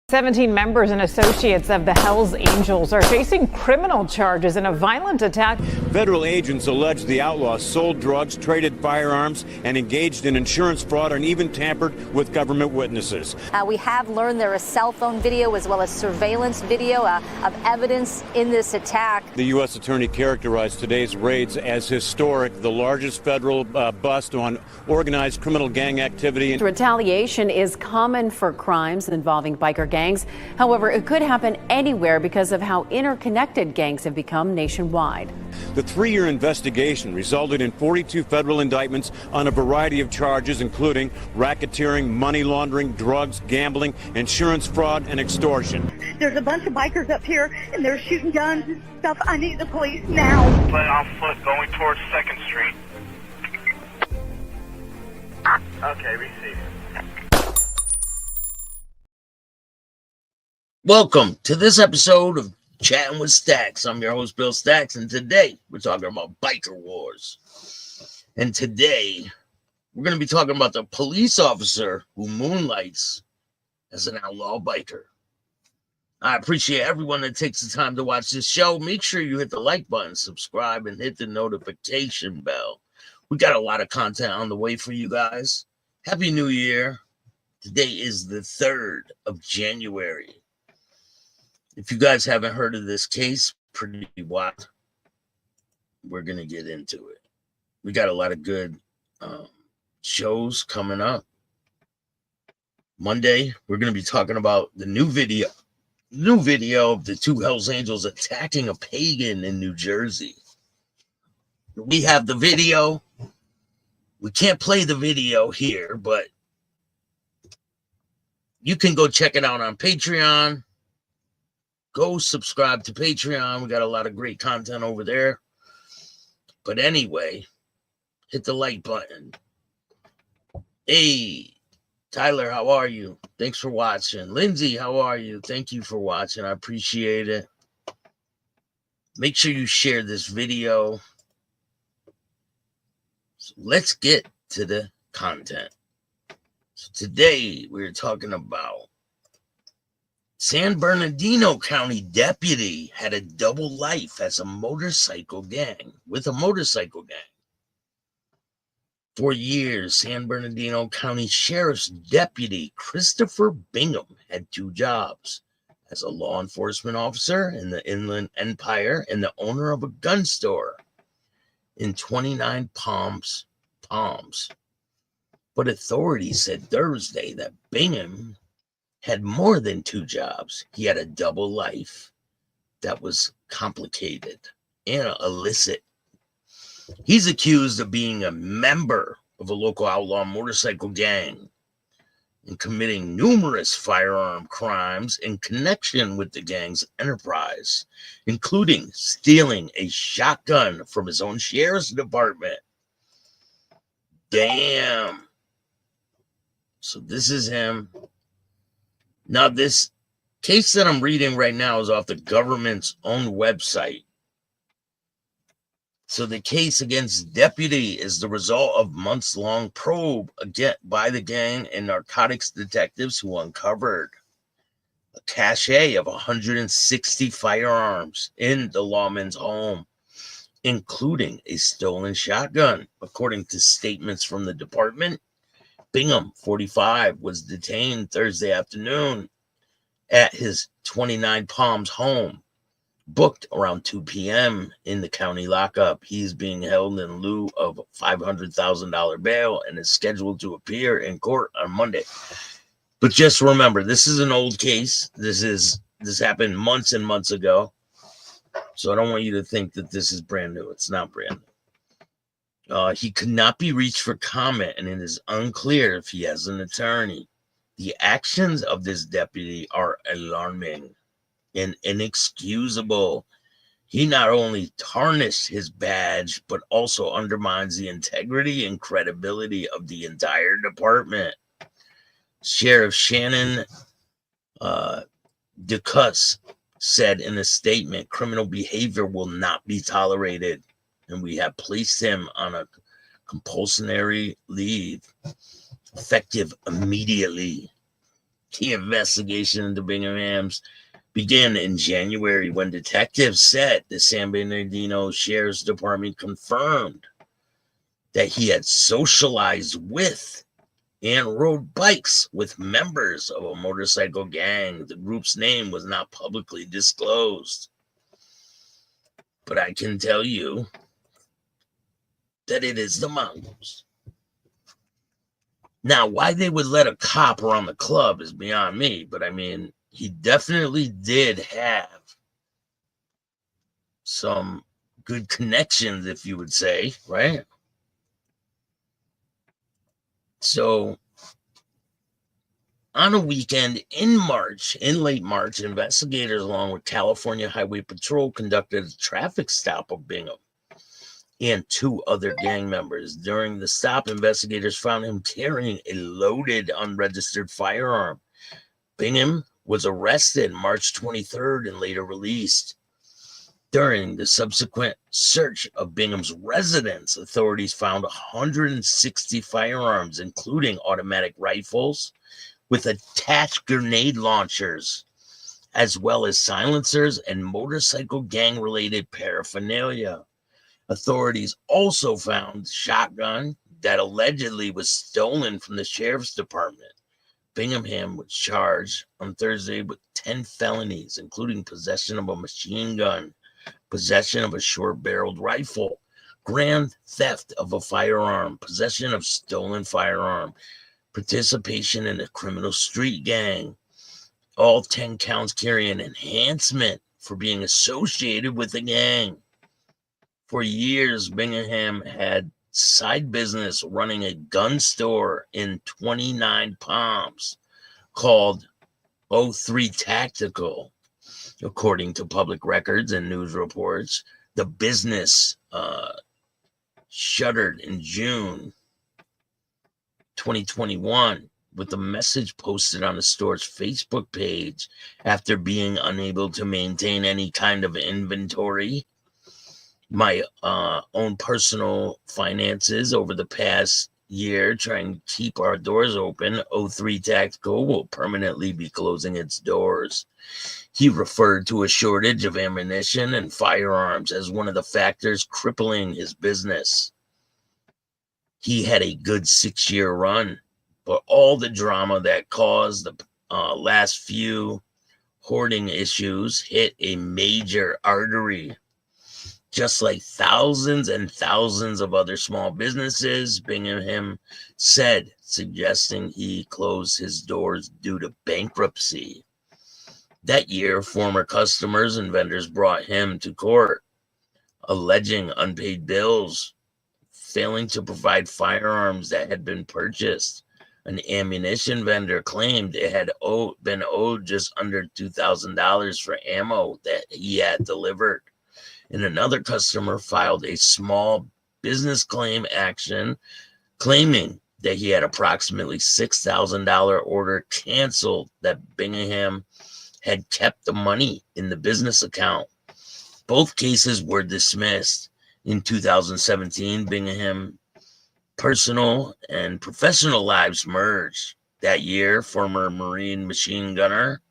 17 members and associates of the Hells Angels are facing criminal charges in a violent attack. Federal agents allege the outlaws sold drugs, traded firearms, and engaged in insurance fraud and even tampered with government witnesses. We have learned there is cell phone video as well as surveillance video of evidence in this attack. The U.S. attorney characterized today's raids as historic, the largest federal bust on organized criminal gang activity. Retaliation is common for crimes involving biker gangs. However, it could happen anywhere because of how interconnected gangs have become nationwide. The 3-year investigation resulted in 42 federal indictments on a variety of charges, including racketeering, money laundering, drugs, gambling, insurance fraud, and extortion. There's a bunch of bikers up here, and they're shooting guns and stuff. I need the police now. Play on foot going towards 2nd Street. Okay, receive. Welcome to this episode of Chattin with Staxx. I'm your host, Bill Staxx, and today we're talking about biker wars. And today we're going to be talking about the police officer who moonlights as an outlaw biker. I appreciate everyone that takes the time to watch this show. Make sure you hit the like button, subscribe, and hit the notification bell. We got a lot of content on the way for you guys. Happy New Year. Today is the 3rd of January. If you guys haven't heard of this case, pretty wild, we're going to get into it. We got a lot of good shows coming up. Monday, we're going to be talking about the new video of the 2 Hells Angels attacking a pagan in New Jersey. We have the video. We can't play the video here, but you can go check it out on Patreon. Go subscribe to Patreon. We got a lot of great content over there. But anyway, hit the like button. Hey, Tyler, how are you? Thanks for watching. Lindsay, how are you? Thank you for watching. I appreciate it. Make sure you share this video. So let's get to the content. So today we're talking about San Bernardino County deputy had a double life as a motorcycle gang. For years, San Bernardino County Sheriff's Deputy Christopher Bingham had 2 jobs: as a law enforcement officer in the Inland Empire and the owner of a gun store in Twentynine Palms. But authorities said Thursday that Bingham had more than 2 jobs. He had a double life that was complicated and illicit. He's accused of being a member of a local outlaw motorcycle gang and committing numerous firearm crimes in connection with the gang's enterprise, including stealing a shotgun from his own sheriff's department. Damn. So this is him. Now, this case that I'm reading right now is off the government's own website. So the case against deputy is the result of months-long probe by the gang and narcotics detectives who uncovered a cache of 160 firearms in the lawman's home, including a stolen shotgun. According to statements from the department, Bingham, 45, was detained Thursday afternoon at his Twentynine Palms home, booked around 2 p.m. in the county lockup. He is being held in lieu of a $500,000 bail and is scheduled to appear in court on Monday. But just remember, this is an old case. This happened months and months ago. So I don't want you to think that this is brand new. It's not brand new. He could not be reached for comment, and it is unclear if he has an attorney. The actions of this deputy are alarming and inexcusable. He not only tarnished his badge, but also undermines the integrity and credibility of the entire department. Sheriff Shannon DeCuss said in a statement, criminal behavior will not be tolerated, and we have placed him on a compulsory leave effective immediately. The investigation into Bingham's began in January when detectives said the San Bernardino Sheriff's Department confirmed that he had socialized with and rode bikes with members of a motorcycle gang. The group's name was not publicly disclosed. But I can tell you that it is the Mongols. Now, why they would let a cop around the club is beyond me, but I mean, he definitely did have some good connections, if you would say, right? So, on a weekend in late March, investigators along with California Highway Patrol conducted a traffic stop of Bingham and 2 other gang members. During the stop, investigators found him carrying a loaded, unregistered firearm. Bingham was arrested March 23rd and later released. During the subsequent search of Bingham's residence, authorities found 160 firearms, including automatic rifles with attached grenade launchers, as well as silencers and motorcycle gang-related paraphernalia. Authorities also found a shotgun that allegedly was stolen from the sheriff's department. Bingham was charged on Thursday with 10 felonies, including possession of a machine gun, possession of a short-barreled rifle, grand theft of a firearm, possession of stolen firearm, participation in a criminal street gang. All 10 counts carry an enhancement for being associated with a gang. For years, Bingham had side business running a gun store in Twentynine Palms called 03 Tactical. According to public records and news reports, the business shuttered in June 2021 with a message posted on the store's Facebook page after being unable to maintain any kind of inventory. My own personal finances over the past year trying to keep our doors open, 03 Tactical will permanently be closing its doors. He referred to a shortage of ammunition and firearms as one of the factors crippling his business. He had a good 6-year run, but all the drama that caused the last few hoarding issues hit a major artery. Just like thousands and thousands of other small businesses, Bingham said, suggesting he closed his doors due to bankruptcy. That year, former customers and vendors brought him to court, alleging unpaid bills, failing to provide firearms that had been purchased. An ammunition vendor claimed it had been owed just under $2,000 for ammo that he had delivered. And another customer filed a small business claim action claiming that he had approximately $6,000 order canceled, that Bingham had kept the money in the business account. Both cases were dismissed. In 2017, Bingham personal and professional lives merged. That year, former Marine machine gunner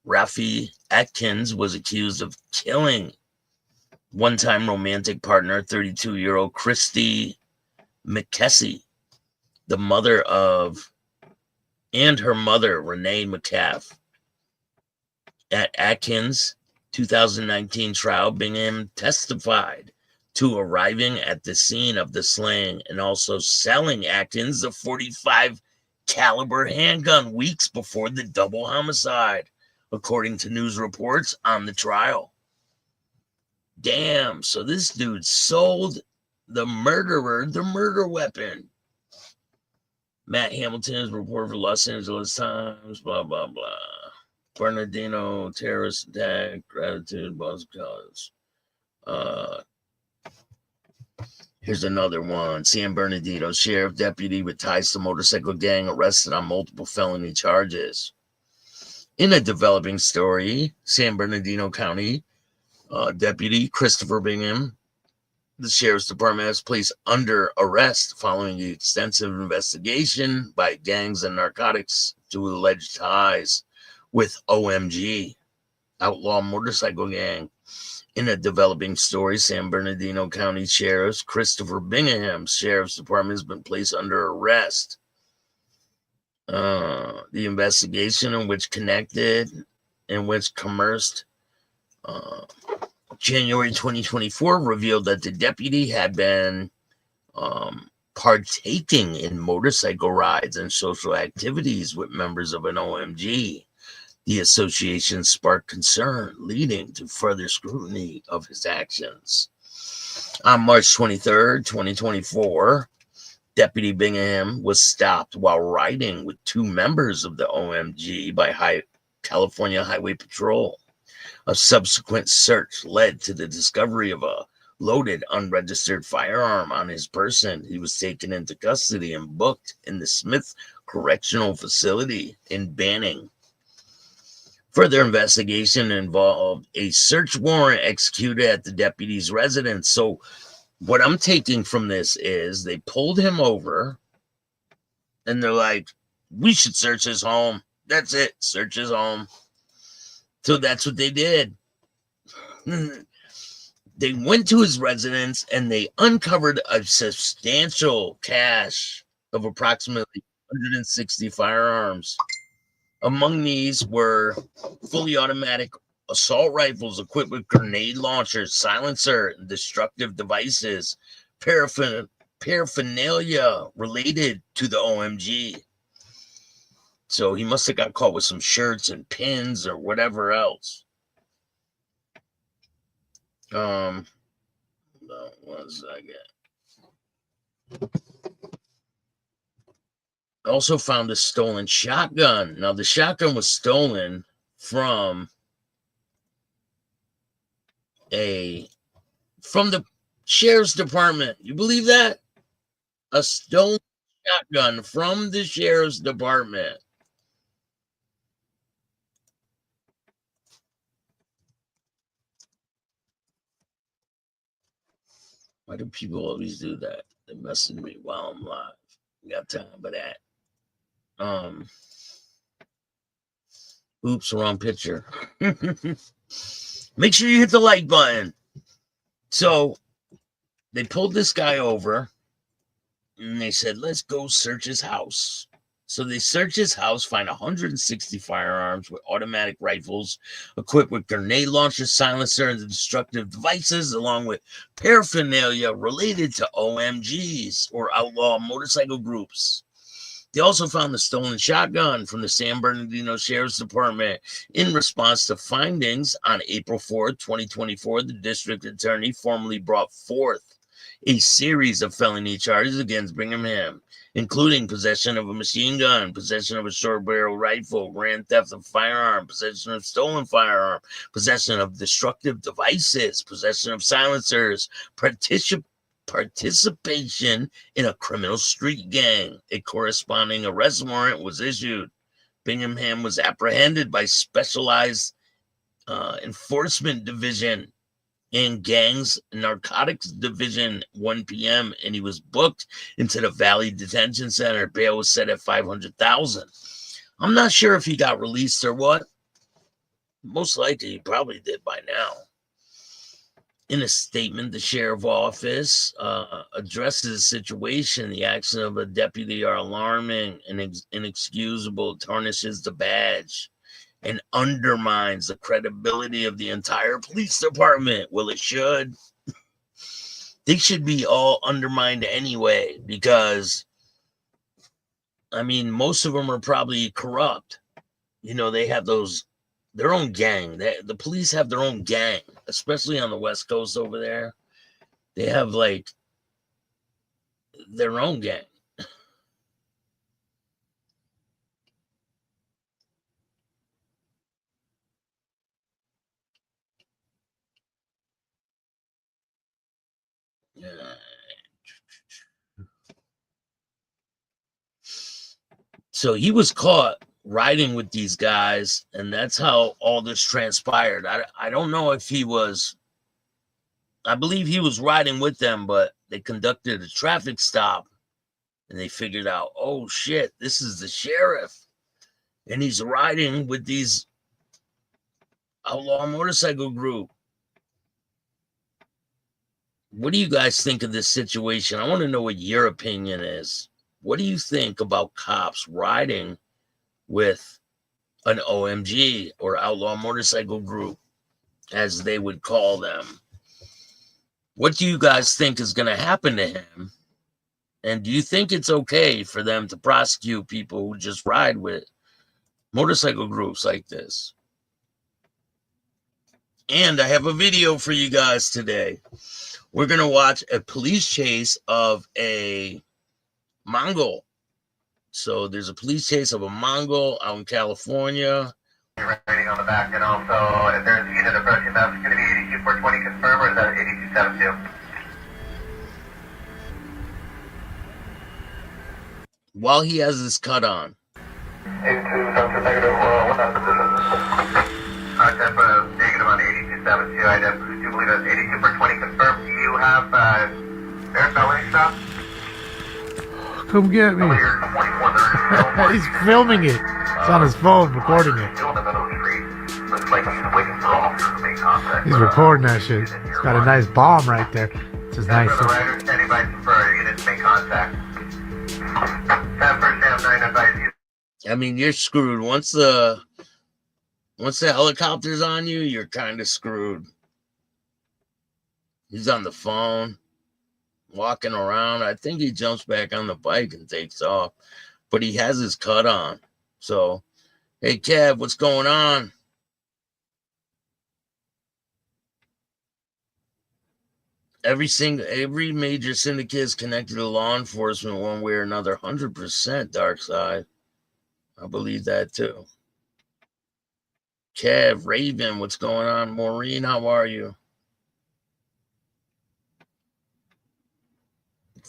Rafi Atkins was accused of killing one-time romantic partner, 32-year-old Christy McKessie, her mother, Renee McCaff. At Atkins' 2019 trial, Bingham testified to arriving at the scene of the slaying and also selling Atkins a .45 caliber handgun weeks before the double homicide, according to news reports on the trial. Damn, so this dude sold the murderer the murder weapon. Matt Hamilton's report for Los Angeles Times, blah, blah, blah. Bernardino, terrorist attack, gratitude, boss cause. Here's another one. San Bernardino sheriff deputy with ties to motorcycle gang arrested on multiple felony charges. In a developing story, San Bernardino County Deputy Christopher Bingham The sheriff's department has placed under arrest following the extensive investigation by gangs and narcotics to alleged ties with OMG, outlaw motorcycle gang. In a developing story, San Bernardino County Sheriff's Christopher Bingham's Sheriff's Department has been placed under arrest. The investigation in which commerced January 2024 revealed that the deputy had been partaking in motorcycle rides and social activities with members of an OMG. The association sparked concern, leading to further scrutiny of his actions. On March 23rd, 2024, Deputy Bingham was stopped while riding with two members of the OMG by California Highway Patrol. A subsequent search led to the discovery of a loaded, unregistered firearm on his person. He was taken into custody and booked in the Smith Correctional Facility in Banning. Further investigation involved a search warrant executed at the deputy's residence. So what I'm taking from this is they pulled him over and they're like, we should search his home. That's it. Search his home. So that's what they did. They went to his residence and they uncovered a substantial cache of approximately 160 firearms. Among these were fully automatic assault rifles equipped with grenade launchers, silencer, and destructive devices, paraphernalia related to the OMG. So he must have got caught with some shirts and pins or whatever else. One second. Also found a stolen shotgun. Now the shotgun was stolen from the sheriff's department. You believe that? A stolen shotgun from the sheriff's department. Why do people always do that? They're messing me while I'm live. We got time for that. Oops, wrong picture. Make sure you hit the like button. So they pulled this guy over and they said, let's go search his house. So they search his house, find 160 firearms with automatic rifles equipped with grenade launchers, silencer, and destructive devices, along with paraphernalia related to OMGs or outlaw motorcycle groups. They also found the stolen shotgun from the San Bernardino Sheriff's Department. In response to findings on April 4th, 2024, the district attorney formally brought forth a series of felony charges against Bingham, including possession of a machine gun, possession of a short barrel rifle, grand theft of firearm, possession of stolen firearm, possession of destructive devices, possession of silencers, participation in a criminal street gang. A corresponding arrest warrant was issued. Bingham was apprehended by Specialized Enforcement Division and Gangs Narcotics Division 1 p.m. and he was booked into the Valley Detention Center. Bail was set at $500,000. I'm not sure if he got released or what. Most likely he probably did by now. In a statement, the sheriff's office addresses the situation. The actions of a deputy are alarming and inexcusable, tarnishes the badge, and undermines the credibility of the entire police department. Well, it should. They should be all undermined anyway, because, I mean, most of them are probably corrupt. You know, they have their own gang. The police have their own gang, especially on the West Coast over there. They have, like, their own gang. So he was caught riding with these guys, and that's how all this transpired. I don't know if he was, I believe he was riding with them, but they conducted a traffic stop and they figured out, oh shit, this is the sheriff. And he's riding with these outlaw motorcycle group. What do you guys think of this situation? I want to know what your opinion is. What do you think about cops riding with an OMG or outlaw motorcycle group, as they would call them? What do you guys think is going to happen to him? And do you think it's okay for them to prosecute people who just ride with motorcycle groups like this? And I have a video for you guys today. We're going to watch a police chase of a Mongol. So there's a police chase of a Mongol out in California. You're rating on the back, and also if there's a unit approaching, that's going to be 82420 confirm, or is that 8272? While he has his cut on. 8272 negative, what position? Tempo negative on 8272, I do believe that's 82/20 confirmed. Do you have air felony stuff? Come get me. He's filming it. It's on his phone, recording it. Still in the middle of the street. Looks like he's waiting for officers to make contact. He's recording that shit. He's got a nice bomb right there. It's his nice. For the rider, standing by for unit to make contact. 10% 9 advise you. I mean, you're screwed. Once the helicopter's on you, you're kind of screwed. He's on the phone, walking around. I think he jumps back on the bike and takes off, but he has his cut on. So, hey, Kev, what's going on? Every major syndicate is connected to law enforcement one way or another. 100% dark side. I believe that too. Kev, Raven, what's going on? Maureen, how are you?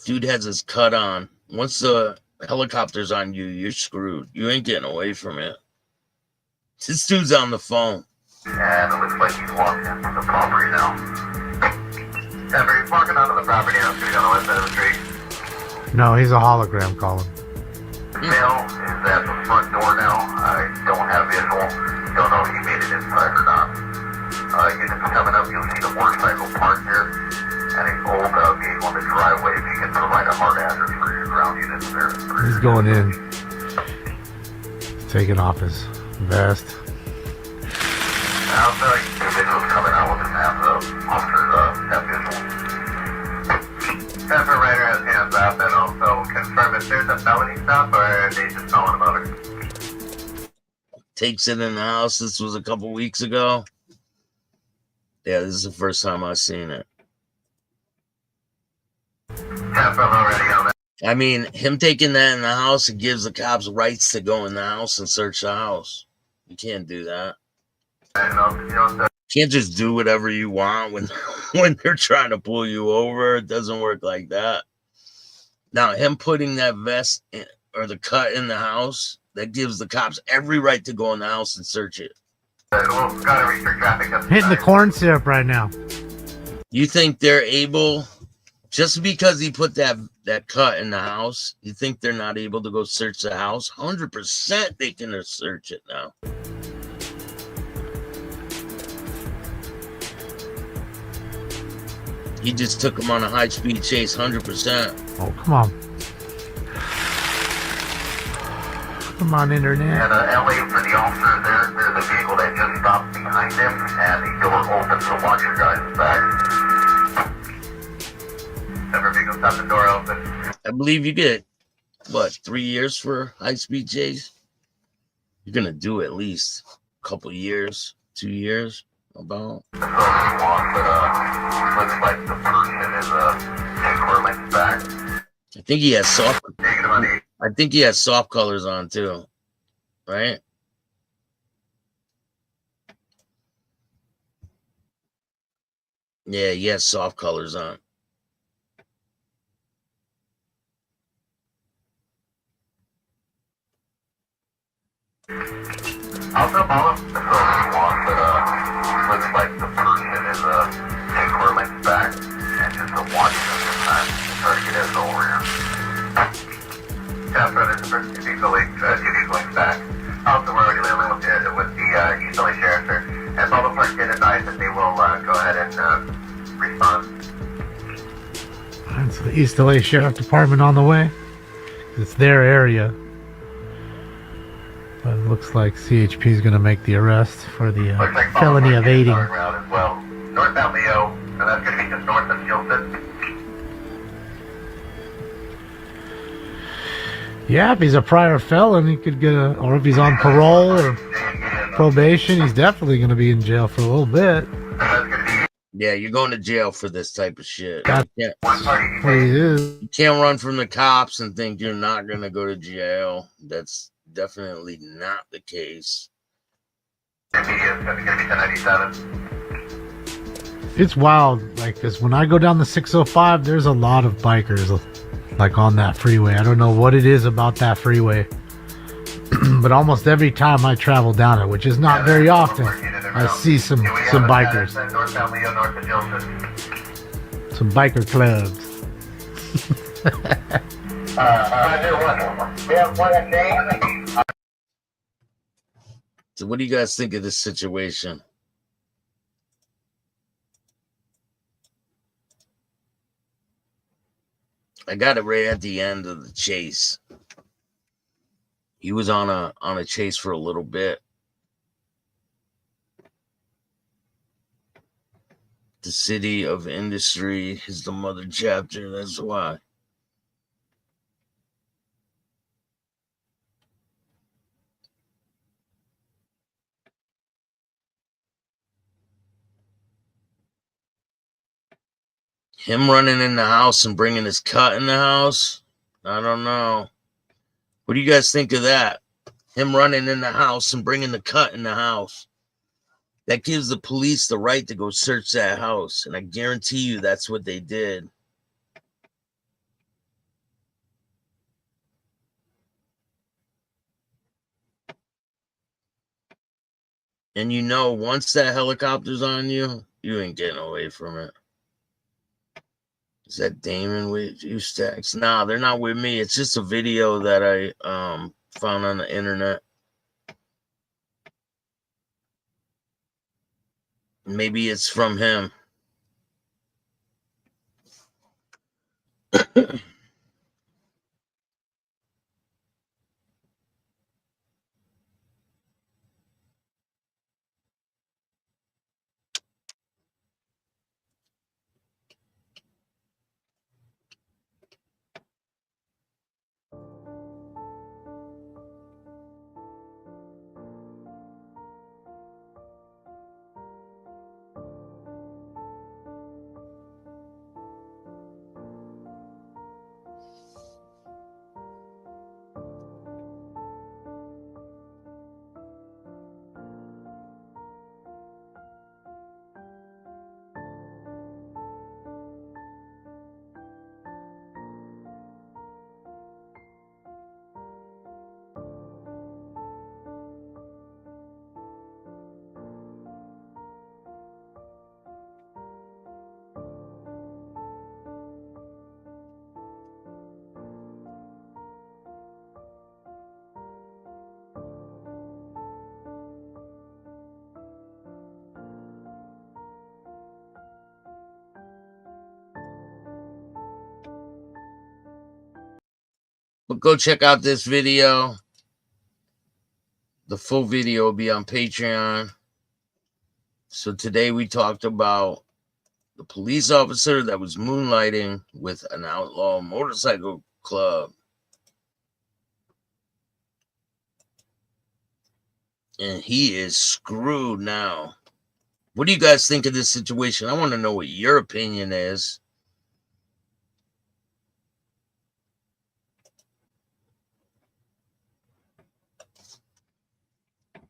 Dude has his cut on. Once the helicopter's on you, you're screwed. You ain't getting away from it. This dude's on the phone. And it looks like he's walking into the property now. Ever, he's walking onto the property now, so he's on the west side of the street. No, he's a hologram calling. The mail is at the front door now. I don't have visual. Don't know if he made it inside or not. Units coming up, you'll see the motorcycle parked here. And an old vehicle on the driveway. If you can provide a hard address for your ground units there. He's going in. Taking off his vest. I'll tell you, the visuals coming out with the map, officers have visual. Temper Rider has hands up, and also confirm if there's a felony stop or are they just calling about it. Takes it in the house. This was a couple weeks ago. Yeah, this is the first time I've seen it. Temper already on that. I mean, him taking that in the house, it gives the cops rights to go in the house and search the house. You can't do that. You can't just do whatever you want when they're trying to pull you over. It doesn't work like that. Now, him putting that vest in, or the cut in the house, that gives the cops every right to go in the house and search it. Hitting the corn syrup right now. You think they're able, just because he put that cut in the house, you think they're not able to go search the house? 100% they can search it now. He just took him on a high-speed chase, 100%. Oh, come on. Come on, internet. And LA for the officer, there's a vehicle that just stopped behind him, and the door opens, so watch your guys' back. Never vehicle stop the door open. I believe you get, 3 years for high-speed chase? You're going to do at least a couple years, 2 years, about. So looks like the person is turbulent back. I think he has soft. Negative on 8. I think he has soft colors on too, right? Yeah, he has soft colors on. Also, follow. So looks like the person is turbulent back. for 2 weeks back. Also, we're already dealing with the East LA Sheriff, sir. And Baldwin Park did advise that they will go ahead and respond. Alright, so the East LA Sheriff Department on the way. It's their area. But it looks like CHP is going to make the arrest for the felony of aiding. As well. Northbound Leo, and that's going to be just north of Gilson. Yeah, if he's a prior felon, he could get a, or if he's on parole or probation, he's definitely going to be in jail for a little bit. Yeah, you're going to jail for this type of shit. That's what he is. You can't run from the cops and think you're not going to go to jail. That's definitely not the case. It's wild, like, because when I go down the 605, there's a lot of bikers, like, on that freeway. I don't know what it is about that freeway, but almost every time I travel down it, which is not very often, I see some bikers, some biker clubs. So what do you guys think of this situation? I got it right at the end of the chase. He was on a chase for a little bit. The city of industry is the mother chapter. That's why. Him running in the house and bringing his cut in the house, I don't know. What do you guys think of that? Him running in the house and bringing the cut in the house. That gives the police the right to go search that house. And I guarantee you that's what they did. And you know, once that helicopter's on you, you ain't getting away from it. Is that Damon with you, Staxx? Nah, they're not with me. It's just a video that I found on the internet. Maybe it's from him. But go check out this video. The full video will be on Patreon. So today we talked about the police officer that was moonlighting with an outlaw motorcycle club. And he is screwed now. What do you guys think of this situation? I want to know what your opinion is.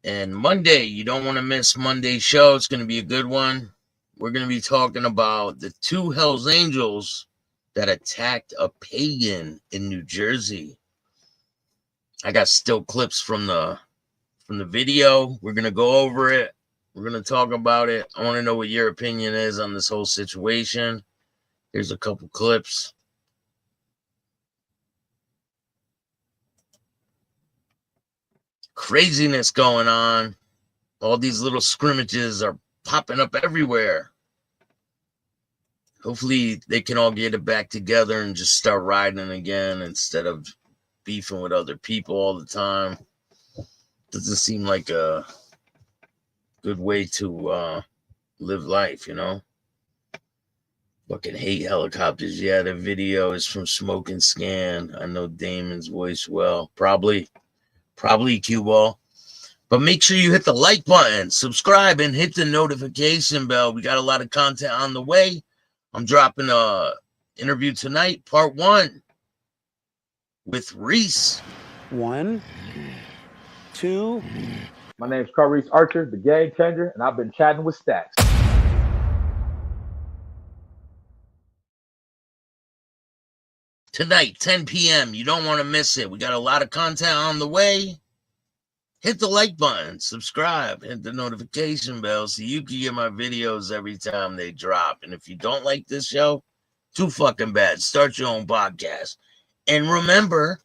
And Monday, you don't want to miss Monday's show. It's going to be a good one. We're going to be talking about the two Hells Angels that attacked a pagan in New Jersey. I got still clips from the video. We're going to go over it. We're going to talk about it. I want to know what your opinion is on this whole situation. Here's a couple clips. craziness going on. All these little scrimmages are popping up everywhere. Hopefully they can all get it back together and just start riding again instead of beefing with other people all the time. Doesn't seem like a good way to live life, you know? Fucking hate helicopters. Yeah, the video is from Smoke and Scan. I know Damon's voice well. Probably cue ball. But make sure you hit the like button, subscribe, and hit the notification bell. We got a lot of content on the way. I'm dropping a interview tonight, part 1, with Reese. 1, 2. My name is Reese Archer, the game changer, and I've been chatting with Staxx. Tonight, 10 p.m. You don't want to miss it. We got a lot of content on the way. Hit the like button, subscribe, hit the notification bell so you can get my videos every time they drop. And if you don't like this show, too fucking bad. Start your own podcast. And remember,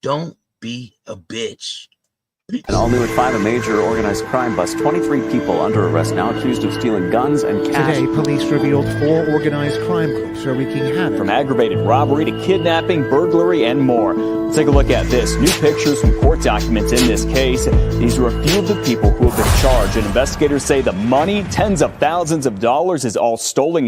don't be a bitch. And all new at 5, a major organized crime bust. 23 people under arrest now accused of stealing guns and cash. Today, police revealed 4 organized crime groups are wreaking havoc. From aggravated robbery to kidnapping, burglary, and more. Let's take a look at this. New pictures from court documents in this case. These are a few of the people who have been charged. And investigators say the money, tens of thousands of dollars, is all stolen